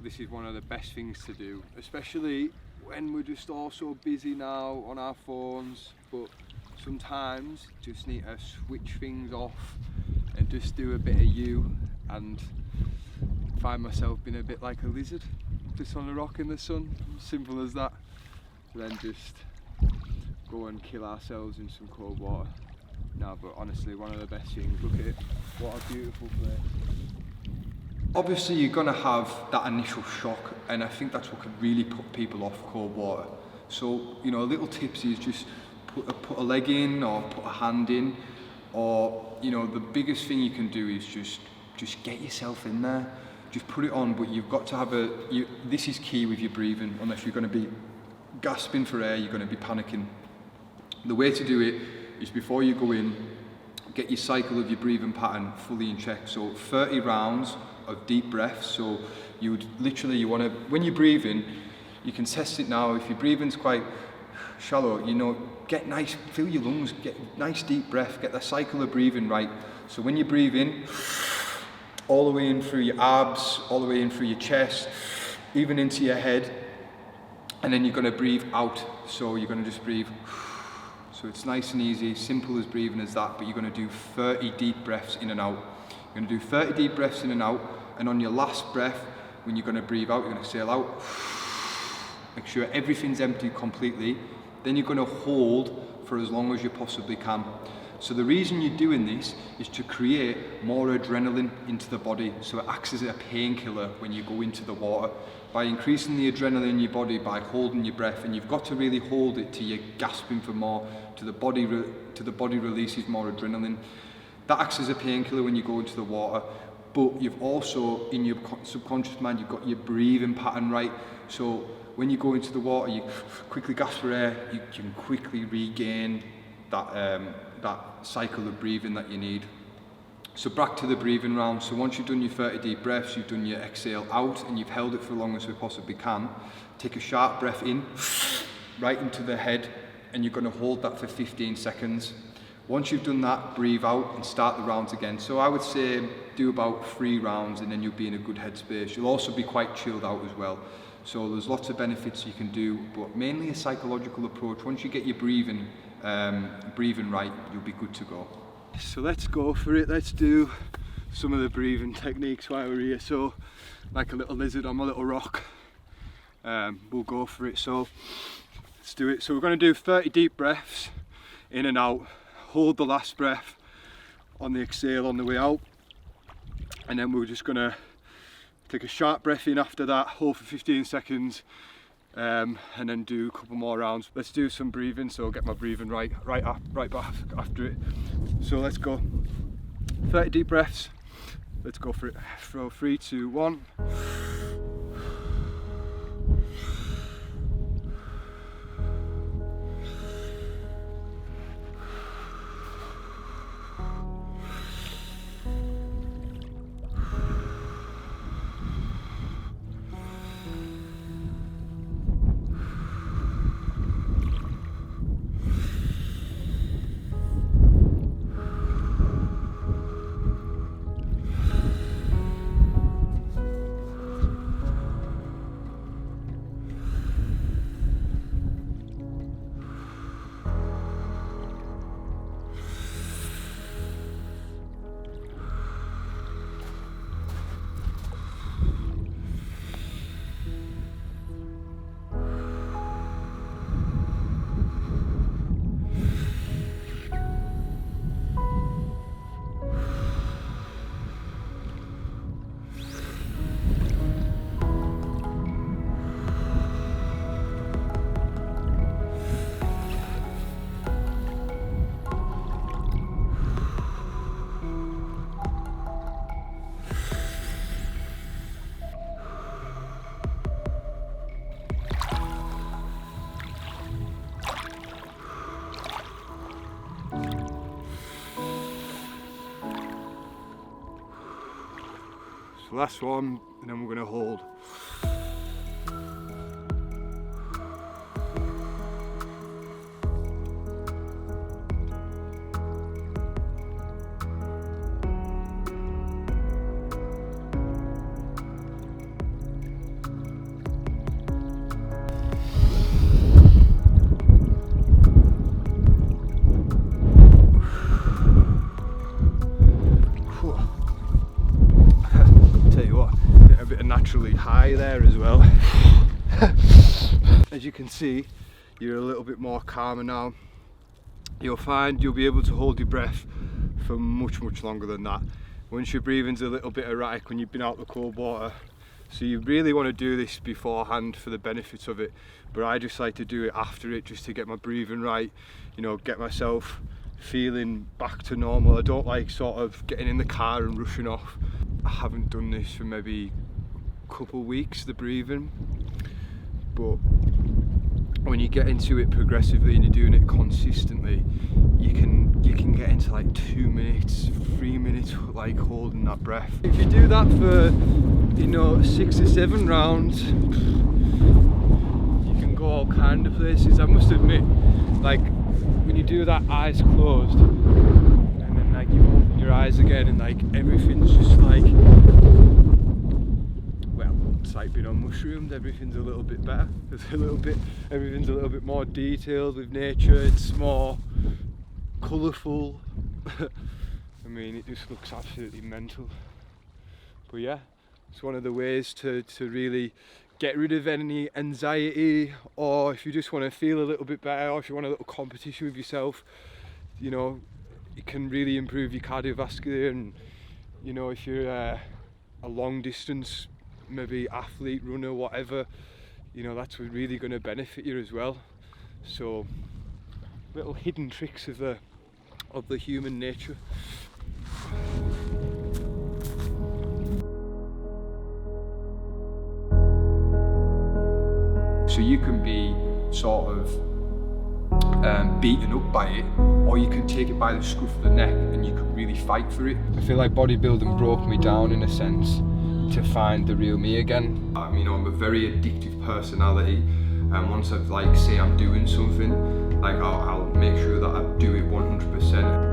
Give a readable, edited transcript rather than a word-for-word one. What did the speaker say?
this is one of the best things to do, especially when we're just all so busy now on our phones. But sometimes just need to switch things off and just do a bit of you, and find myself being a bit like a lizard just on a rock in the sun. Simple as that. Then just go and kill ourselves in some cold water. No, but honestly, one of the best things. Look at it, what a beautiful place. Obviously you're going to have that initial shock, and I think that's what could really put people off cold water. So, you know, little tips is just put a leg in, or put a hand in, or, you know, the biggest thing you can do is just get yourself in there. Just put it on, but you've got to have this is key with your breathing. Unless you're going to be gasping for air, you're going to be panicking. The way to do it is, before you go in, get your cycle of your breathing pattern fully in check. So 30 rounds of deep breaths. So you would literally, you want to, when you breathe in, you can test it now. If your breathing's quite shallow, you know, get nice, fill your lungs, get nice deep breath, get the cycle of breathing right. So when you breathe in, all the way in through your abs, all the way in through your chest, even into your head, and then you're going to breathe out. So you're going to just breathe. So it's nice and easy, simple as breathing as that, but you're going to do 30 deep breaths in and out. You're going to do 30 deep breaths in and out, and on your last breath, when you're going to breathe out, you're going to exhale out. Make sure everything's empty completely. Then you're going to hold for as long as you possibly can. So the reason you're doing this is to create more adrenaline into the body, so it acts as a painkiller when you go into the water. By increasing the adrenaline in your body by holding your breath, and you've got to really hold it till you're gasping for more, to the body releases more adrenaline. That acts as a painkiller when you go into the water. But you've also, in your subconscious mind, you've got your breathing pattern right. So when you go into the water, you quickly gasp for air, you can quickly regain that cycle of breathing that you need. So back to the breathing round. So once you've done your 30 deep breaths, you've done your exhale out, and you've held it for as long as we possibly can, take a sharp breath in, right into the head, and you're going to hold that for 15 seconds. Once you've done that, breathe out and start the rounds again. So I would say do about 3 rounds, and then you'll be in a good headspace. You'll also be quite chilled out as well. So there's lots of benefits you can do, but mainly a psychological approach. Once you get your breathing right, you'll be good to go. So let's go for it. Let's do some of the breathing techniques while we're here. So like a little lizard on my little rock, we'll go for it. So let's do it. So we're going to do 30 deep breaths in and out. Hold the last breath on the exhale on the way out, and then we're just going to take a sharp breath in after that, hold for 15 seconds, and then do a couple more rounds. Let's do some breathing, so I'll get my breathing right back after it. So let's go. 30 deep breaths. Let's go for it. So 3, 2, 1. So last one, and then we're going to hold. naturally high there as well. As you can see, you're a little bit more calmer now. You'll find you'll be able to hold your breath for much longer than that once your breathing's a little bit erratic when you've been out the cold water. So you really want to do this beforehand for the benefits of it, but I just like to do it after it, just to get my breathing right, you know, get myself feeling back to normal. I don't like sort of getting in the car and rushing off. I haven't done this for maybe a couple of weeks, the breathing, but when you get into it progressively and you're doing it consistently, you can get into like 2 minutes, 3 minutes, like holding that breath. If you do that for, you know, 6 or 7 rounds, you can go all kind of places. I must admit, like when you do that eyes closed and then like you open your eyes again and like everything's just like, well, it's like being on mushrooms. Everything's a little bit better. Everything's a little bit more detailed with nature. It's more colourful. I mean, it just looks absolutely mental. But yeah, it's one of the ways to really get rid of any anxiety, or if you just want to feel a little bit better, or if you want a little competition with yourself, you know, it can really improve your cardiovascular. And you know, if you're a long distance, maybe athlete, runner, whatever, you know, that's really going to benefit you as well. So little hidden tricks of the human nature. So you can be sort of beaten up by it, or you can take it by the scruff of the neck and you can really fight for it. I feel like bodybuilding broke me down in a sense to find the real me again. You know, I'm a very addictive personality, and once I've like say I'm doing something, like I'll make sure that I do it 100%.